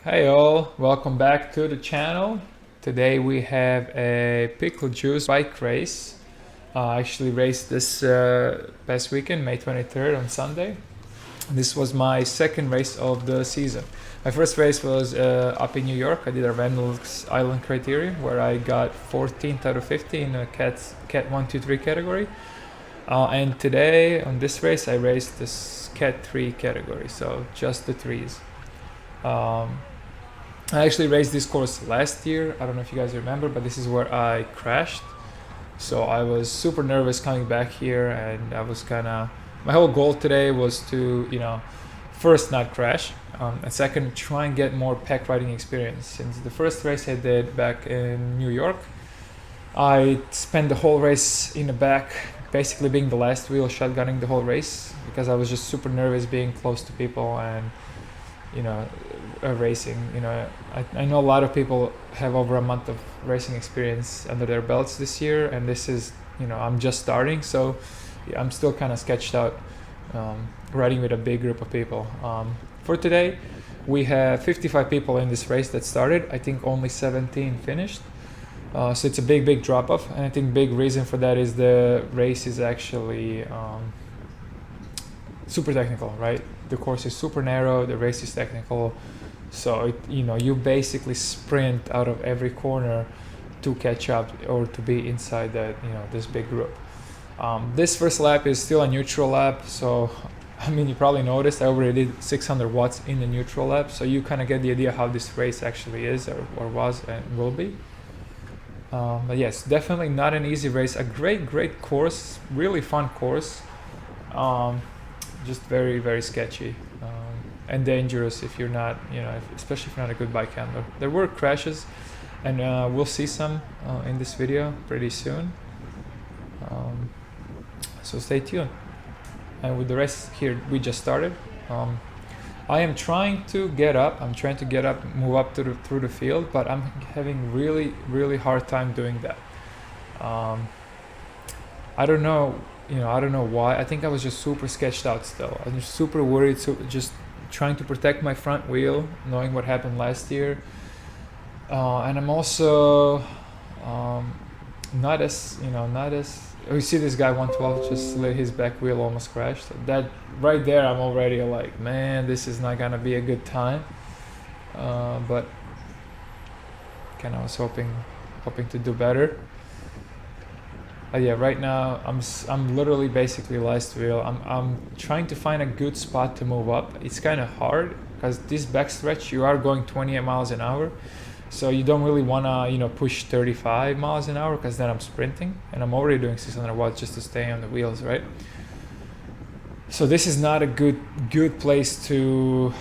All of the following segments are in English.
Hey all, welcome back to the channel. Today we have a Pickle Juice bike race. I actually raced this past weekend, May 23rd on Sunday. This was my second race of the season. My first race was up in New York. I did a Randall's Island criteria where I got 14th out of 50 in a Cat 1, 2, 3 category. And today on this race I raced this Cat 3 category, so just the threes. I actually raced this course last year. I don't know if you guys remember, but this is where I crashed. So I was super nervous coming back here, and I was my whole goal today was to, first not crash, and second try and get more pack riding experience. Since the first race I did back in New York, I spent the whole race in the back, basically being the last wheel, shotgunning the whole race because I was just super nervous being close to people and racing. I know a lot of people have over a month of racing experience under their belts this year, and this is, I'm just starting, so yeah, I'm still kind of sketched out riding with a big group of people. For today we have 55 people in this race that started. I think only 17 finished, so it's a big drop off, and I think big reason for that is the race is actually super technical, right? The course is super narrow, the race is technical, so you basically sprint out of every corner to catch up or to be inside that this big group. This first lap is still a neutral lap, so you probably noticed I already did 600 watts in the neutral lap, so you kind of get the idea how this race actually is or was and will be. But yes, definitely not an easy race. A great course, really fun course. Just very sketchy and dangerous if you're not, especially if you're not a good bike handler. There were crashes, and we'll see some in this video pretty soon. So stay tuned. And with the rest here, we just started. I am trying to get up. Move up through the field, but I'm having really hard time doing that. I don't know. I don't know why. I think I was just super sketched out still. I'm just super worried, so just trying to protect my front wheel, knowing what happened last year. And I'm also not as. You see this guy 112 just let his back wheel almost crashed. That right there, I'm already like, man, this is not gonna be a good time. But kind of was hoping to do better. Yeah, right now I'm literally basically last wheel. I'm trying to find a good spot to move up. It's kind of hard because this backstretch you are going 28 miles an hour, so you don't really want to push 35 miles an hour because then I'm sprinting, and I'm already doing 600 watts just to stay on the wheels, right? So this is not a good place to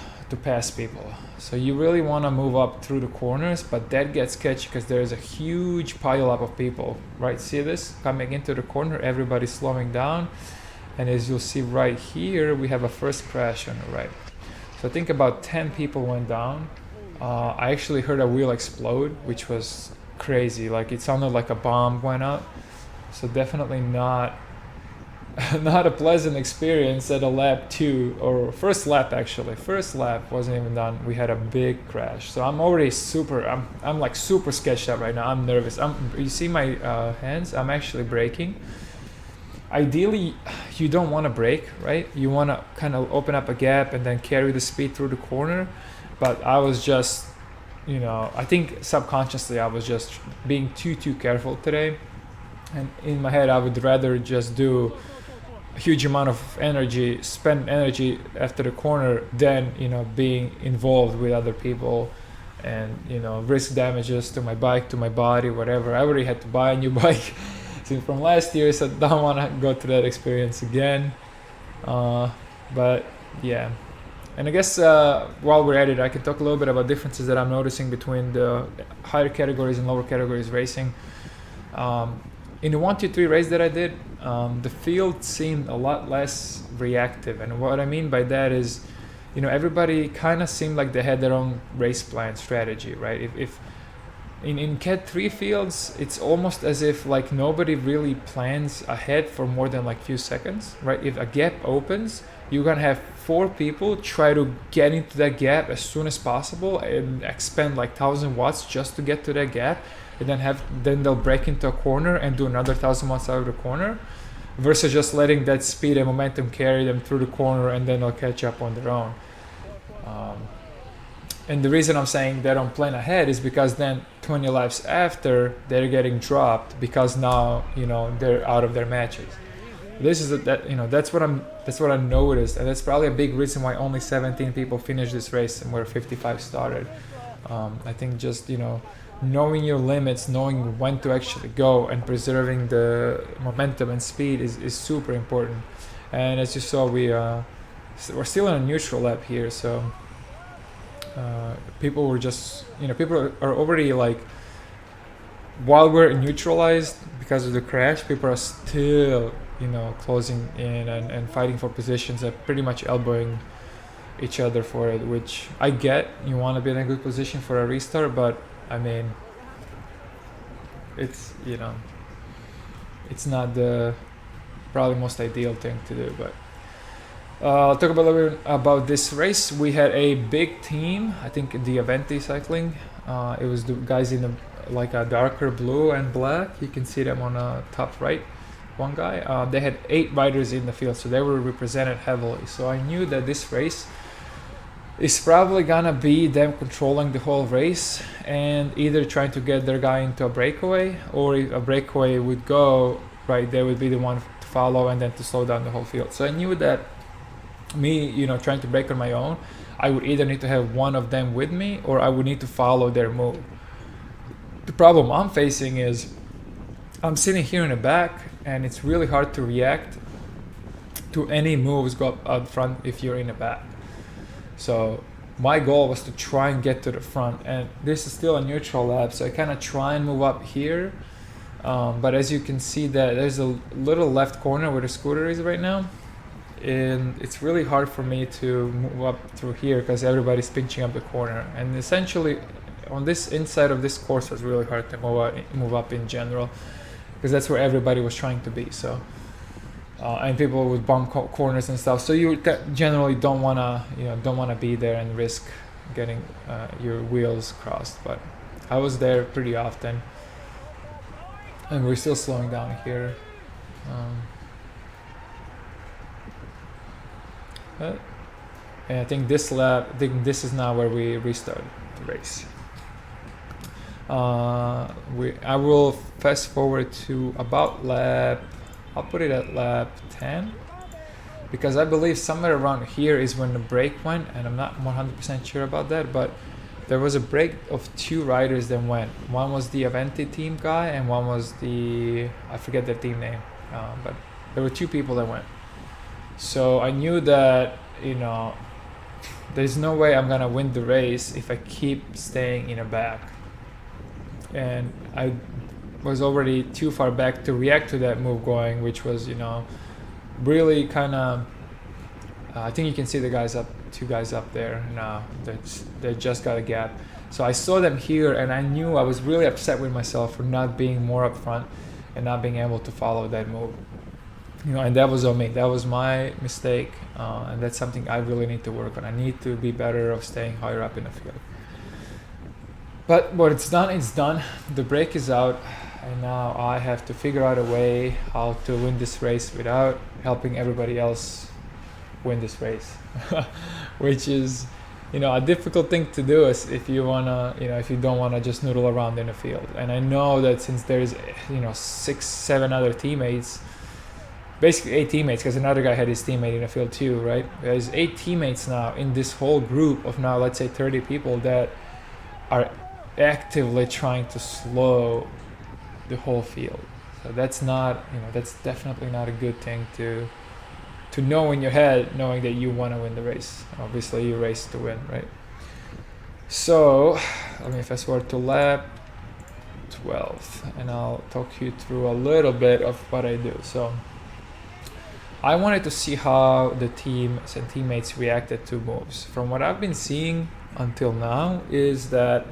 pass people. So you really want to move up through the corners, but that gets sketchy because there's a huge pile up of people, right? See this coming into the corner, everybody's slowing down, and as you'll see right here, we have a first crash on the right. So I think about 10 people went down. I actually heard a wheel explode, which was crazy. Like it sounded like a bomb went out. So definitely not a pleasant experience at a lap 2 or first lap. Actually first lap wasn't even done, we had a big crash. So I'm already I'm like super sketched out right now. I'm nervous. You see my hands, I'm actually braking. Ideally you don't want to brake, right? You want to kind of open up a gap and then carry the speed through the corner, but I was just I think subconsciously I was just being too careful today, and in my head I would rather just do a huge amount of energy, spend energy after the corner than being involved with other people and risk damages to my bike, to my body, whatever. I already had to buy a new bike from last year, so I don't want to go through that experience again. But yeah, and I guess while we're at it, I can talk a little bit about differences that I'm noticing between the higher categories and lower categories racing. In the 1, 2, 3 race that I did, the field seemed a lot less reactive, and what I mean by that is, everybody kind of seemed like they had their own race plan strategy, right? If in Cat 3 fields, it's almost as if like nobody really plans ahead for more than like few seconds, right? If a gap opens, you're gonna have 4 people try to get into that gap as soon as possible and expend like 1,000 watts just to get to that gap, and then they'll break into a corner and do another 1,000 watts out of the corner, versus just letting that speed and momentum carry them through the corner and then they'll catch up on their own. And the reason I'm saying they don't plan ahead is because then 20 laps after, they're getting dropped because now, you know, they're out of their matches. That's what I noticed, and that's probably a big reason why only 17 people finished this race and where 55 started. I think just, you know, knowing your limits, knowing when to actually go, and preserving the momentum and speed is super important. And as you saw, we're still in a neutral lap here, so people were just, you know, people are already like, while we're neutralized because of the crash, people are still, you know, closing in and fighting for positions and pretty much elbowing each other for it, which I get. You want to be in a good position for a restart, but I mean, it's, you know, it's not the probably most ideal thing to do. But I'll talk about a little bit about this race. We had a big team, I think the Aventi cycling. It was the guys in like a darker blue and black. You can see them on the top right. One guy. They had 8 riders in the field, so they were represented heavily. So I knew that this race is probably gonna be them controlling the whole race and either trying to get their guy into a breakaway, or if a breakaway would go right, they would be the one to follow and then to slow down the whole field. So I knew that me, you know, trying to break on my own, I would either need to have one of them with me or I would need to follow their move. The problem I'm facing is I'm sitting here in the back and it's really hard to react to any moves go up front if you're in the back. So my goal was to try and get to the front, and this is still a neutral lap, so I kind of try and move up here. But as you can see, that there's a little left corner where the scooter is right now, and it's really hard for me to move up through here because everybody's pinching up the corner. And essentially on this inside of this course, it's really hard to move up in general, because that's where everybody was trying to be. So and people would bump corners and stuff, so you generally don't wanna be there and risk getting your wheels crossed. But I was there pretty often, and we're still slowing down here. And I think this is now where we restart the race. I will fast forward to about I'll put it at lap 10, because I believe somewhere around here is when the break went, and I'm not 100% sure about that, but there was a break of 2 riders that went. One was the Aventi team guy and one was I forget the team name, but there were 2 people that went. So I knew that, you know, there's no way I'm gonna win the race if I keep staying in the back. And I was already too far back to react to that move going, which was, you know, really kind of, I think you can see the 2 guys up there now. They just got a gap. So I saw them here, and I knew I was really upset with myself for not being more up front and not being able to follow that move. You know, and that was on me. That was my mistake, and that's something I really need to work on. I need to be better of staying higher up in the field. But what it's done, it's done. The break is out, and now I have to figure out a way how to win this race without helping everybody else win this race, which is, you know, a difficult thing to do if you don't wanna just noodle around in the field. And I know that since there's, you know, 6-7 other teammates, basically 8 teammates, because another guy had his teammate in the field too, right? There's 8 teammates now in this whole group of now, let's say 30 people that are actively trying to slow the whole field. So that's not, you know, that's definitely not a good thing to know in your head, knowing that you want to win the race. Obviously you race to win, right? So let me fast forward to lap 12, and I'll talk you through a little bit of what I do. So I wanted to see how the teams and teammates reacted to moves. From what I've been seeing until now is that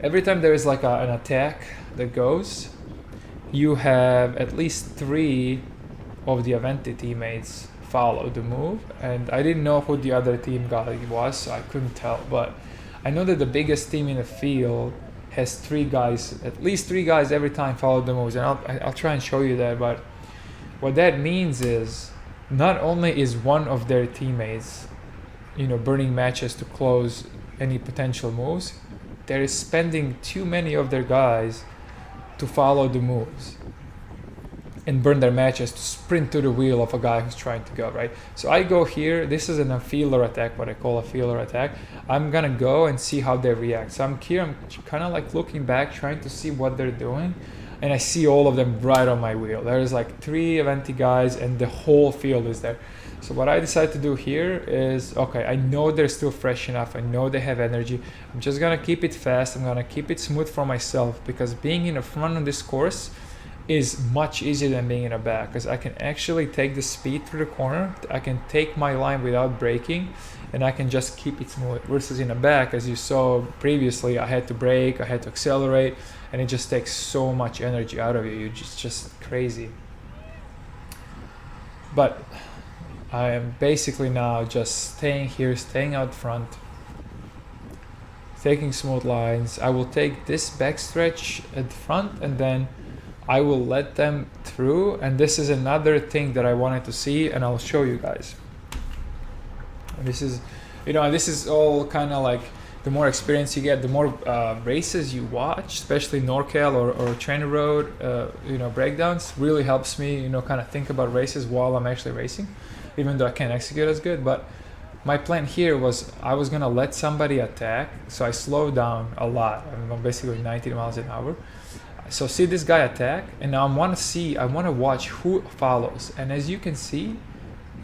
every time there is like an attack that goes, you have at least 3 of the Aventi teammates follow the move, and I didn't know who the other team guy was, so I couldn't tell. But I know that the biggest team in the field has 3 guys, at least 3 guys every time follow the moves, and I'll try and show you that. But what that means is not only is one of their teammates, burning matches to close any potential moves, they're spending too many of their guys to follow the moves and burn their matches to sprint to the wheel of a guy who's trying to go, right? So I go here, this is a feeler attack, what I call a feeler attack. I'm gonna go and see how they react. So I'm here, I'm kind of like looking back, trying to see what they're doing, and I see all of them right on my wheel. There's like 3 Aventi guys and the whole field is there. So what I decided to do here is, okay, I know they're still fresh enough, I know they have energy, I'm just gonna keep it fast, I'm gonna keep it smooth for myself, because being in the front of this course is much easier than being in the back, because I can actually take the speed through the corner, I can take my line without braking, and I can just keep it smooth. Versus in the back, as you saw previously, I had to brake, I had to accelerate, and it just takes so much energy out of you. It's just crazy. But I am basically now just staying here, staying out front, taking smooth lines. I will take this backstretch at the front, and then I will let them through. And this is another thing that I wanted to see, and I'll show you guys. And this is, this is all kind of like, the more experience you get, the more races you watch, especially NorCal or Trainer Road, breakdowns really helps me, kind of think about races while I'm actually racing, even though I can't execute as good. But my plan here was I was gonna let somebody attack, so I slowed down a lot. I'm basically 90 miles an hour. So see this guy attack, and now I want to watch who follows. And as you can see,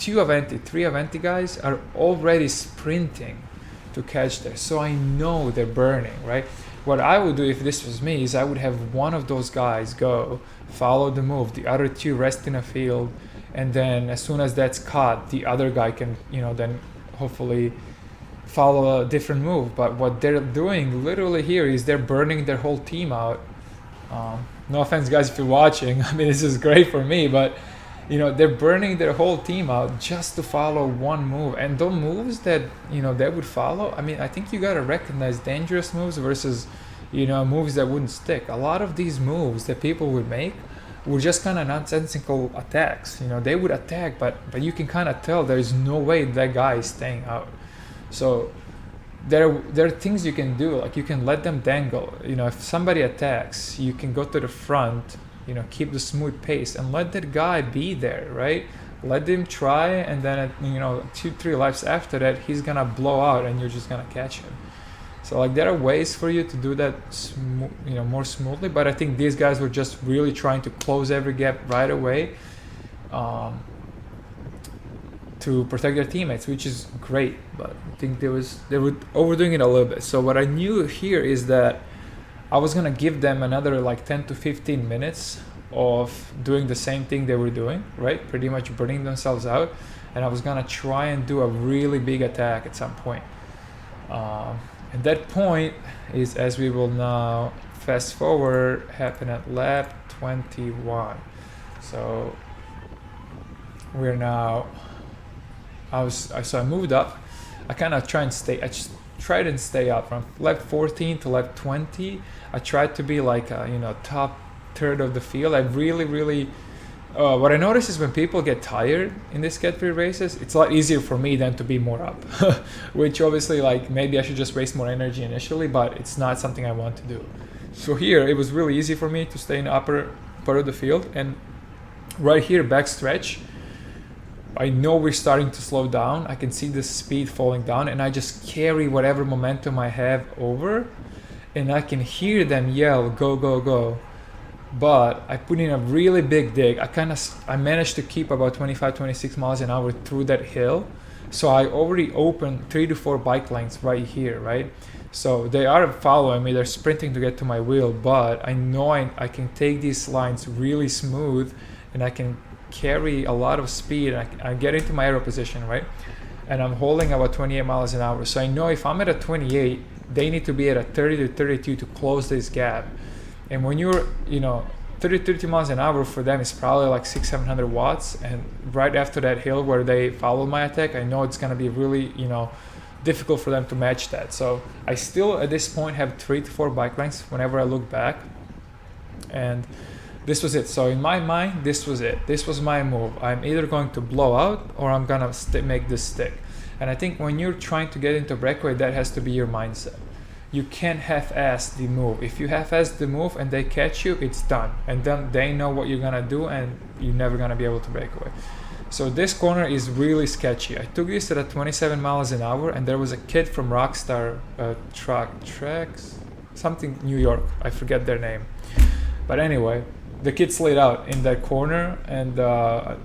3 Aventi guys are already sprinting to catch this. So I know they're burning, right? What I would do if this was me is I would have one of those guys go follow the move, the other 2 rest in a field, and then as soon as that's caught, the other guy can, then hopefully follow a different move. But what they're doing literally here is they're burning their whole team out. No offense, guys, if you're watching. I mean, this is great for me, but they're burning their whole team out just to follow one move. And those moves that they would follow, I mean, I think you gotta recognize dangerous moves versus moves that wouldn't stick. A lot of these moves that people would make were just kind of nonsensical attacks. They would attack, but you can kind of tell there's no way that guy is staying out. So there are things you can do, like you can let them dangle. If somebody attacks, you can go to the front, keep the smooth pace and let that guy be there, right? Let him try, and then at 2-3 laps after that, he's gonna blow out and you're just gonna catch him. So like there are ways for you to do that more smoothly, but I think these guys were just really trying to close every gap right away to protect their teammates, which is great. But I think they were overdoing it a little bit. So what I knew here is that I was gonna give them another like 10 to 15 minutes of doing the same thing they were doing, right? Pretty much burning themselves out, and I was gonna try and do a really big attack at some point. And that point is, as we will now fast forward, happen at lap 21. So we're now, so I moved up. I kind of I just tried and stay up from lap 14 to lap 20. I tried to be like top third of the field. I really what I notice is when people get tired in these Cat 3 races, it's a lot easier for me than to be more up, which obviously like maybe I should just waste more energy initially, but it's not something I want to do. So here it was really easy for me to stay in the upper part of the field, and right here backstretch, I know we're starting to slow down. I can see the speed falling down, and I just carry whatever momentum I have over, and I can hear them yell, go, go, go. But I put in a really big dig. I managed to keep about 25-26 miles an hour through that hill. So I already opened 3 to 4 bike lanes right here, right? So they are following me, they're sprinting to get to my wheel, but I know I can take these lines really smooth, and I can carry a lot of speed. I get into my aero position, right? And I'm holding about 28 miles an hour. So I know if I'm at a 28, they need to be at a 30 to 32 to close this gap. And when you're, 30 miles an hour for them is probably like 600-700 watts, and right after that hill where they follow my attack, I know it's going to be really, difficult for them to match that. So I still at this point have 3 to 4 bike lengths whenever I look back, and this was it. So in my mind, this was it. This was my move. I'm either going to blow out or I'm gonna make this stick. And I think when you're trying to get into breakaway, that has to be your mindset. You can't half-ass the move. If you half-ass the move and they catch you, it's done. And then they know what you're gonna do, and you're never gonna be able to break away. So this corner is really sketchy. I took this at 27 miles an hour, and there was a kid from Rockstar Tracks, something New York. I forget their name. But anyway, the kid slid out in that corner and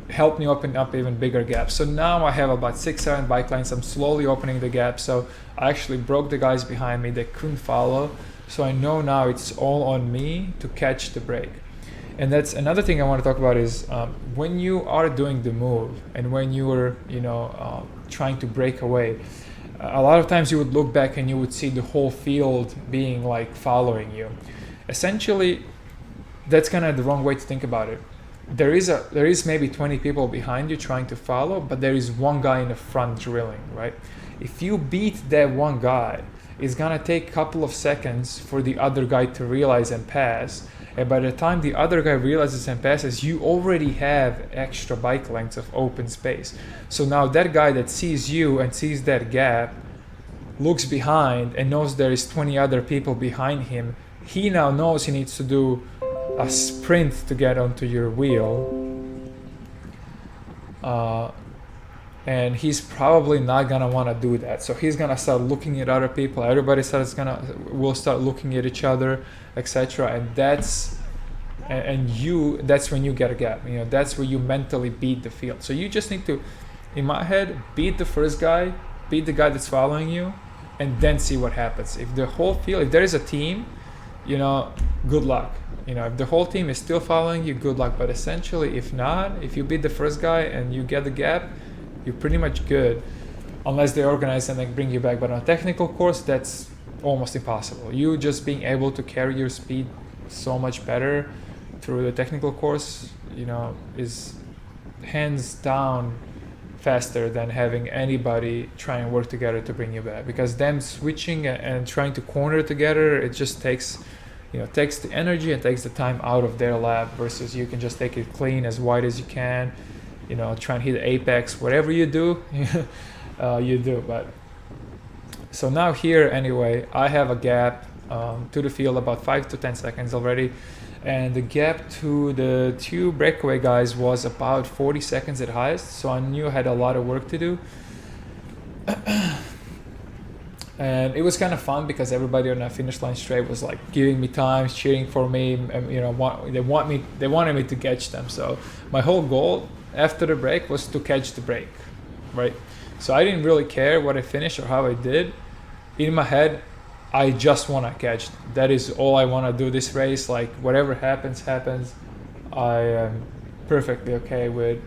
helped me open up even bigger gaps. So now I have about 6-7 bike lines. I'm slowly opening the gap. So I actually broke the guys behind me. They couldn't follow. So I know now it's all on me to catch the break. And that's another thing I want to talk about is when you are doing the move and when you are, trying to break away, a lot of times you would look back and you would see the whole field being like following you. Essentially, that's kind of the wrong way to think about it. There is maybe 20 people behind you trying to follow, but there is one guy in the front drilling, right? If you beat that one guy, it's gonna take a couple of seconds for the other guy to realize and pass. And by the time the other guy realizes and passes, you already have extra bike lengths of open space. So now that guy that sees you and sees that gap, looks behind and knows there is 20 other people behind him, he now knows he needs to do a sprint to get onto your wheel, and he's probably not gonna want to do that. So he's gonna start looking at other people. Everybody will start looking at each other, etc. And that's when you get a gap. That's where you mentally beat the field. So you just need to, in my head, beat the first guy, beat the guy that's following you, and then see what happens. If there is a team, good luck. If the whole team is still following you, good luck. But essentially, if not, if you beat the first guy and you get the gap, you're pretty much good, unless they organize and then bring you back. But on a technical course, that's almost impossible. You just being able to carry your speed so much better through the technical course, is hands down faster than having anybody try and work together to bring you back. Because them switching and trying to corner together, it just takes the energy and takes the time out of their lap, versus you can just take it clean, as wide as you can, try and hit the apex, whatever you do, you do. But so now here, anyway, I have a gap to the field about 5 to 10 seconds already, and the gap to the 2 breakaway guys was about 40 seconds at highest, so I knew I had a lot of work to do. And it was kind of fun because everybody on that finish line straight was like giving me time, cheering for me, and they wanted me to catch them. So my whole goal after the break was to catch the break, right? So I didn't really care what I finished or how I did. In my head, I just want to catch them. That is all I want to do this race. Like whatever happens. I am perfectly okay with,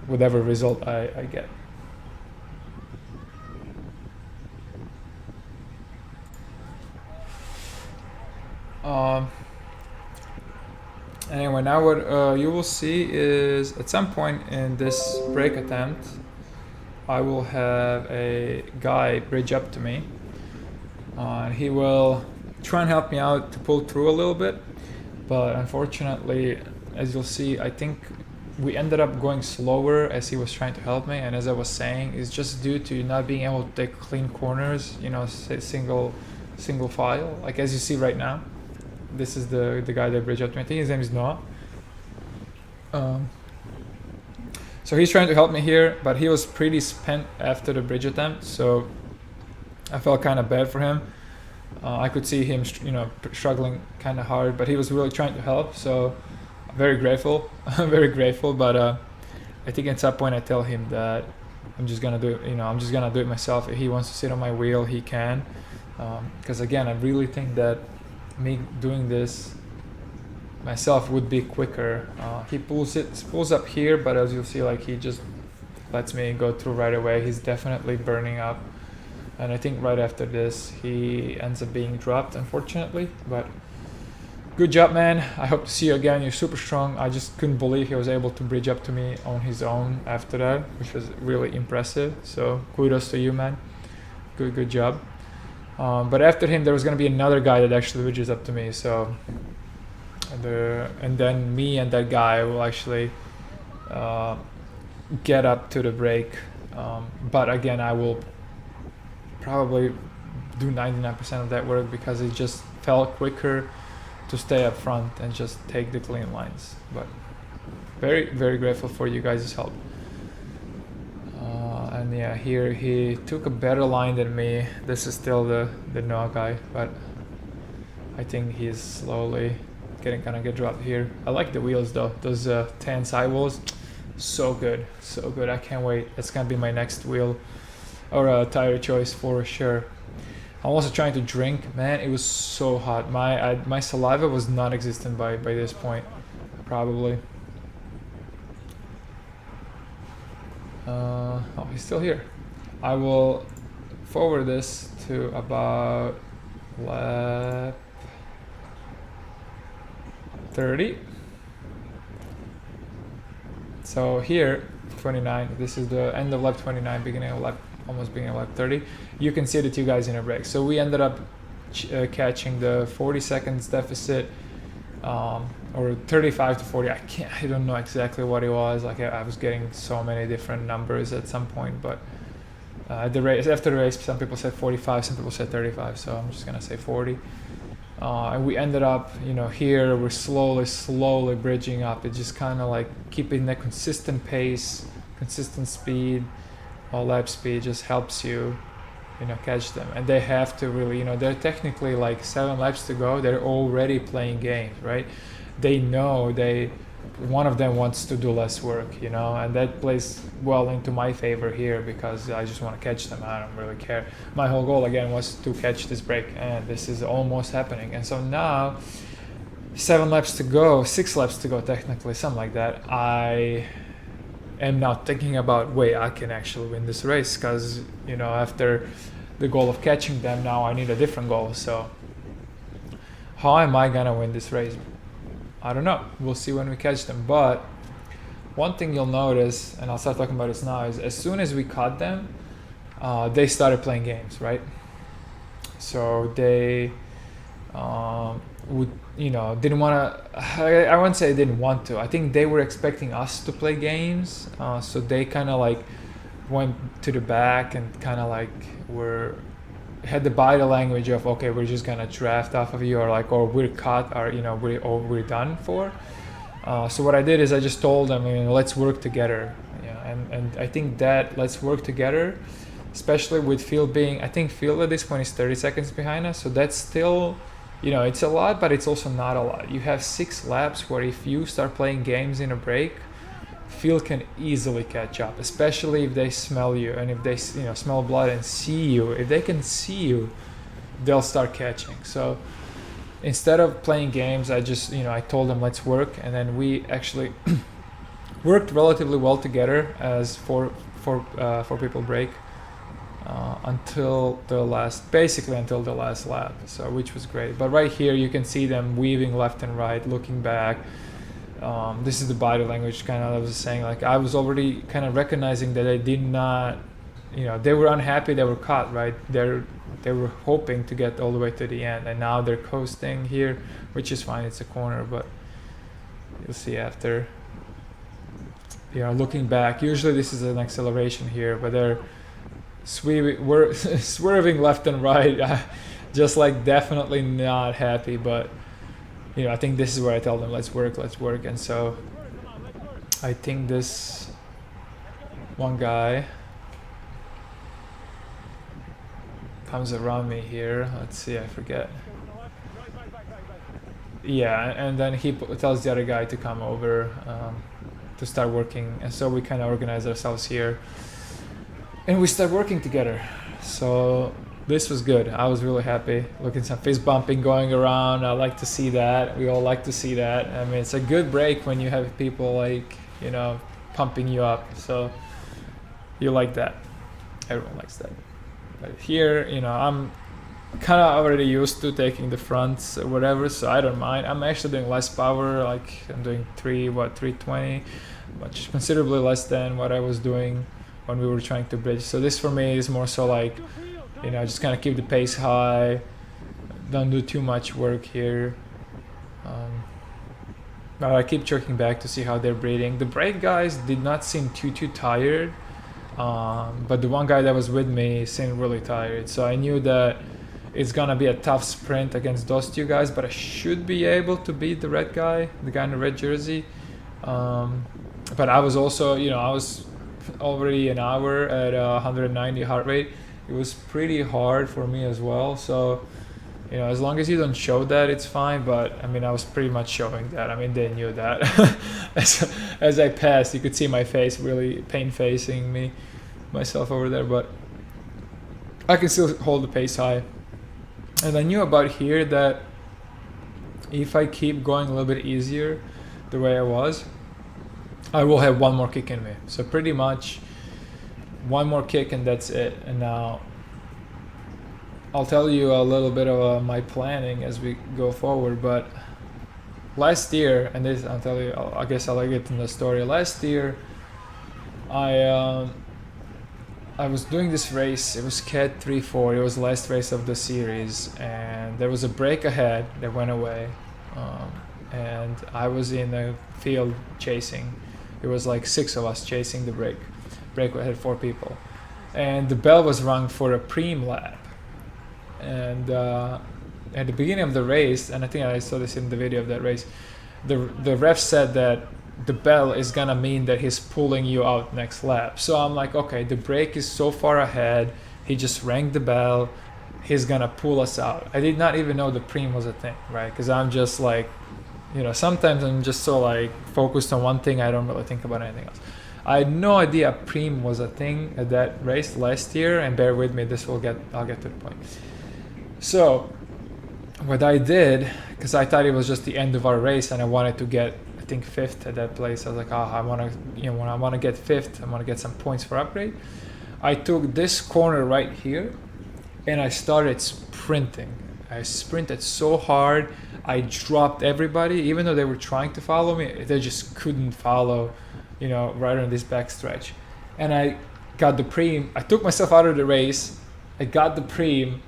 whatever result I get. Anyway, now what you will see is at some point in this break attempt, I will have a guy bridge up to me. He will try and help me out to pull through a little bit, but unfortunately, as you'll see, I think we ended up going slower as he was trying to help me. And as I was saying, it's just due to not being able to take clean corners, single file, like as you see right now. This is the guy that bridged up to me. I think his name is Noah. So he's trying to help me here, but he was pretty spent after the bridge attempt, so I felt kind of bad for him. I could see him, struggling kind of hard, but he was really trying to help. So I'm very grateful. I'm very grateful. But I think at some point I tell him that I'm just gonna do it. I'm just gonna do it myself. If he wants to sit on my wheel, he can. Because again, I really think that me doing this myself would be quicker. He pulls up here, but as you'll see, like he just lets me go through right away. He's definitely burning up, and I think right after this he ends up being dropped, unfortunately. But good job, man. I hope to see you again. You're super strong. I just couldn't believe he was able to bridge up to me on his own after that, which was really impressive. So kudos to you, man. Good job. But after him, there was gonna be another guy that actually bridges up to me. So, and then me and that guy will actually get up to the break. But again, I will probably do 99% of that work because it just felt quicker to stay up front and just take the clean lines. But very grateful for you guys' help. And yeah, here he took a better line than me. This is still the Noah guy, but I think he's slowly gonna get dropped here. I like the wheels though. Those tan sidewalls, so good. I can't wait. It's gonna be my next wheel or tire choice for sure. I'm also trying to drink. Man, it was so hot. My saliva was non-existent by this point, probably. Oh, he's still here. I will forward this to about lap 30. So here, 29. This is the end of lap 29, almost beginning of lap 30. You can see the two guys in a break. So we ended up catching the 40 seconds deficit, or 35 to 40. I don't know exactly what it was. Like I was getting so many different numbers at some point, but after the race, some people said 45, some people said 35. So I'm just gonna say 40. And we ended up, here we're slowly bridging up. It's just kind of like keeping that consistent pace, consistent speed, lap speed just helps you, catch them. And they have to really, they're technically like 7 laps to go. They're already playing games, right? They know one of them wants to do less work, and that plays well into my favor here because I just want to catch them. I don't really care. My whole goal again was to catch this break, and this is almost happening. And so now 6 laps to go technically, something like that. I am now thinking about, wait, I can actually win this race because, after the goal of catching them, now I need a different goal. So how am I gonna win this race? I don't know. We'll see when we catch them. But one thing you'll notice, and I'll start talking about this now, is as soon as we caught them, they started playing games, right? So they didn't want to. I wouldn't say they didn't want to. I think they were expecting us to play games. So they kind of like went to the back and kind of like had the body language of, okay, we're just gonna draft off of you, or we're caught, or we're done for. So what I did is I just told them, let's work together. And I think that let's work together, especially with Field being, I think Field at this point is 30 seconds behind us. So that's still, it's a lot, but it's also not a lot. You have 6 laps where if you start playing games in a break, Field can easily catch up, especially if they smell you and if they smell blood and see you. If they can see you, they'll start catching. So instead of playing games, I just I told them let's work, and then we actually worked relatively well together as four people break until the last lap. So which was great. But right here you can see them weaving left and right, looking back. This is the body language kind of I was saying, like I was already kind of recognizing that they did not, they were unhappy, they were caught, right? They were hoping to get all the way to the end, and now they're coasting here, which is fine, it's a corner, but you'll see after. Looking back, usually this is an acceleration here, but they're swerving left and right, just like definitely not happy, but I think this is where I tell them let's work, and so I think this one guy comes around me here. Let's see, I forget. Yeah, and then he tells the other guy to come over to start working, and so we kind of organize ourselves here, and we start working together. So this was good. I was really happy. Looking some fist bumping going around. I like to see that. We all like to see that. I mean, it's a good break when you have people like, pumping you up. So you like that. Everyone likes that. But here, kind of already used to taking the fronts or whatever, so I don't mind. I'm actually doing less power, like I'm doing 320, much considerably less than what I was doing when we were trying to bridge. So this for me is more so like, you know, just kind of keep the pace high, don't do too much work here. But I keep checking back to see how they're breathing. The brake guys did not seem too tired, but the one guy that was with me seemed really tired, so I knew that it's gonna be a tough sprint against those two guys, but I should be able to beat the red guy, the guy in the red jersey. But I was also, you know, I was already an hour at 190 heart rate. It was pretty hard for me as well, so, you know, as long as you don't show that, it's fine. But I mean, I was pretty much showing that. I mean, they knew that. as I passed, you could see my face really pain facing me, myself over there, but I can still hold the pace high. And I knew about here that if I keep going a little bit easier the way I was, I will have one more kick in me. So pretty much one more kick and that's it. And now I'll tell you a little bit of my planning as we go forward. But last year, and this I'll tell you, I guess I'll get in the story. Last year, I was doing this race. It was CAT 3-4. It was the last race of the series, and there was a break ahead that went away, and I was in the field chasing. It was like 6 of us chasing the break. Break had 4 people, and the bell was rung for a preem lap. And at the beginning of the race, and I think I saw this in the video of that race, the ref said that the bell is gonna mean that he's pulling you out next lap. So I'm like, okay, the break is so far ahead, he just rang the bell, he's gonna pull us out. I did not even know the preem was a thing, right? Because I'm just like, you know, sometimes I'm just so like focused on one thing, I don't really think about anything else. I had no idea preem was a thing at that race last year, and bear with me, I'll get to the point. So what I did, because I thought it was just the end of our race and I wanted to get, I think, 5th at that place. I was like, oh, I want to, you know, when I want to get 5th, I want to get some points for upgrade. I took this corner right here and I started sprinting. I sprinted so hard, I dropped everybody. Even though they were trying to follow me, they just couldn't follow, you know, right on this back stretch. And I got the preem. I took myself out of the race. I got the preem,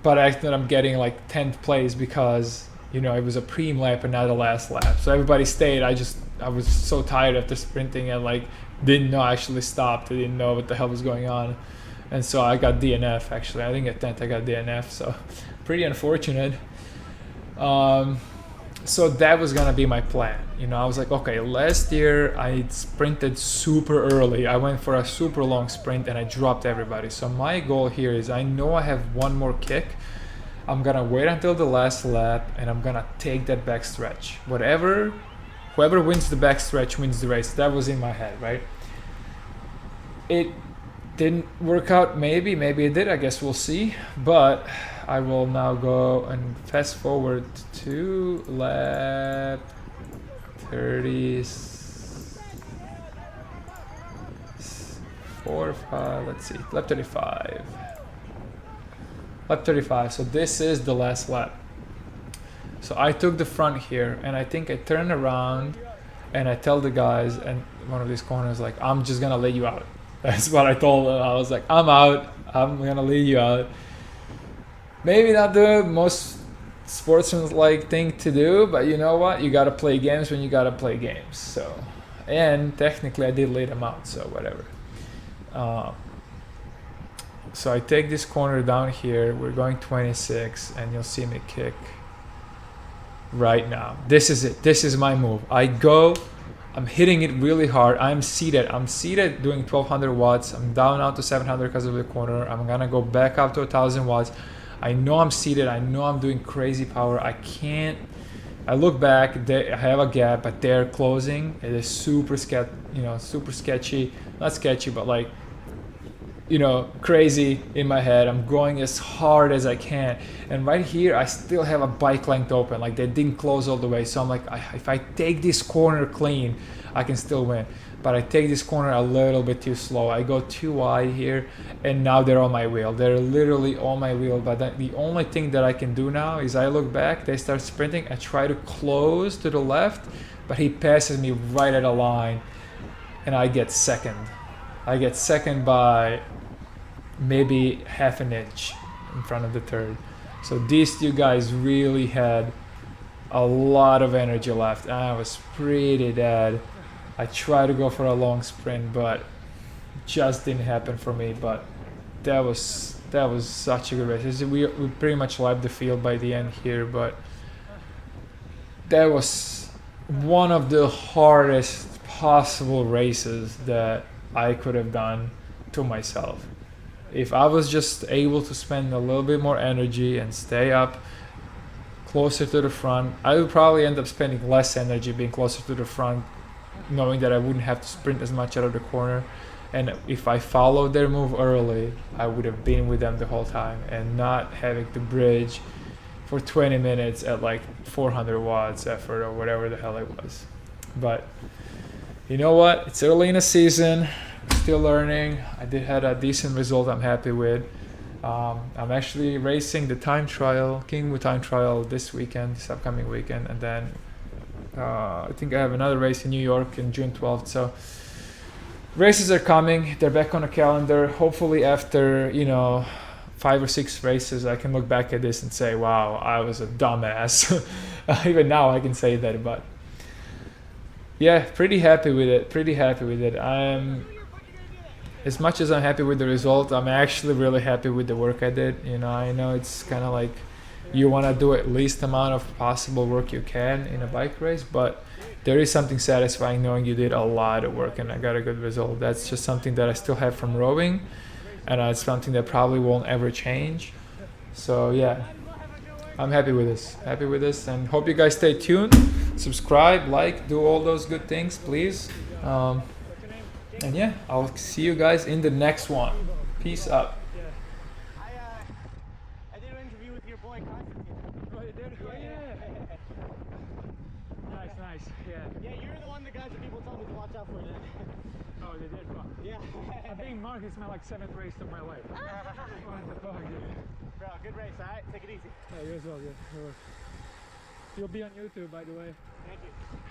but I ended up getting like 10th place because, you know, it was a preem lap and not the last lap. So everybody stayed. I was so tired after sprinting and like didn't know I actually stopped. I didn't know what the hell was going on. And so I got DNF actually. I didn't get 10th, I got DNF. So pretty unfortunate. So that was gonna be my plan. You know, I was like, okay, last year I sprinted super early. I went for a super long sprint and I dropped everybody. So my goal here is, I know I have one more kick. I'm gonna wait until the last lap and I'm gonna take that back stretch. Whoever wins the back stretch wins the race. That was in my head, right? It didn't work out, maybe it did, I guess we'll see. But I will now go and fast forward to lap 34, 5, let's see, lap 35. Lap 35, so this is the last lap. So I took the front here and I think I turned around and I tell the guys, and one of these corners, like, I'm just gonna lay you out. That's what I told them. I was like, I'm out, I'm gonna lay you out. Maybe not the most sportsman-like thing to do, but you know what? You gotta play games when you gotta play games. So, and technically I did lay them out, so whatever. So I take this corner down here. We're going 26, and you'll see me kick right now. This is it. This is my move. I go. I'm hitting it really hard. I'm seated doing 1200 watts. I'm down now to 700 because of the corner. I'm gonna go back up to 1000 watts. I know I'm seated. I know I'm doing crazy power. I look back. I have a gap, but they're closing. It is super sketchy. Not sketchy, but like crazy in my head. I'm going as hard as I can, and right here I still have a bike length open, like they didn't close all the way. So I'm like, if I take this corner clean, I can still win. But I take this corner a little bit too slow. I go too wide here, and now they're on my wheel. They're literally on my wheel. But the only thing that I can do now is I look back, they start sprinting, I try to close to the left, but he passes me right at a line, and I get second. I get second by maybe half an inch in front of the third. So these two guys really had a lot of energy left, and I was pretty dead. I tried to go for a long sprint, but just didn't happen for me. But that was such a good race. We pretty much left the field by the end here, but that was one of the hardest possible races that I could have done to myself. If I was just able to spend a little bit more energy and stay up closer to the front, I would probably end up spending less energy being closer to the front, knowing that I wouldn't have to sprint as much out of the corner. And if I followed their move early, I would have been with them the whole time and not having to bridge for 20 minutes at like 400 watts effort or whatever the hell it was. But you know what? It's early in the season. Still learning. I did had a decent result I'm happy with. I'm actually racing the time trial, Kingwood time trial this upcoming weekend, and then I think I have another race in New York in June 12th. So races are coming. They're back on the calendar. Hopefully after 5 or 6 races, I can look back at this and say, wow, I was a dumbass. Even now I can say that, but yeah, pretty happy with it. As much as I'm happy with the result, I'm actually really happy with the work I did. I know it's kind of like you want to do at least amount of possible work you can in a bike race, but there is something satisfying knowing you did a lot of work and I got a good result. That's just something that I still have from rowing, and it's something that probably won't ever change. So yeah, I'm happy with this, and hope you guys stay tuned, subscribe, like, do all those good things, please. And yeah, I'll see you guys in the next one. Peace out. I did an interview with your boy Constantine. Oh, you did? Yeah. Nice. Yeah, you're the one, the guys that people told me to watch out for then. Oh, they did? Fuck. Yeah. I think Mark is my 7th race of my life. What the fuck, dude? Bro, good race, alright? Take it easy. Yeah, you as well, yeah. You'll be on YouTube, by the way. Thank you.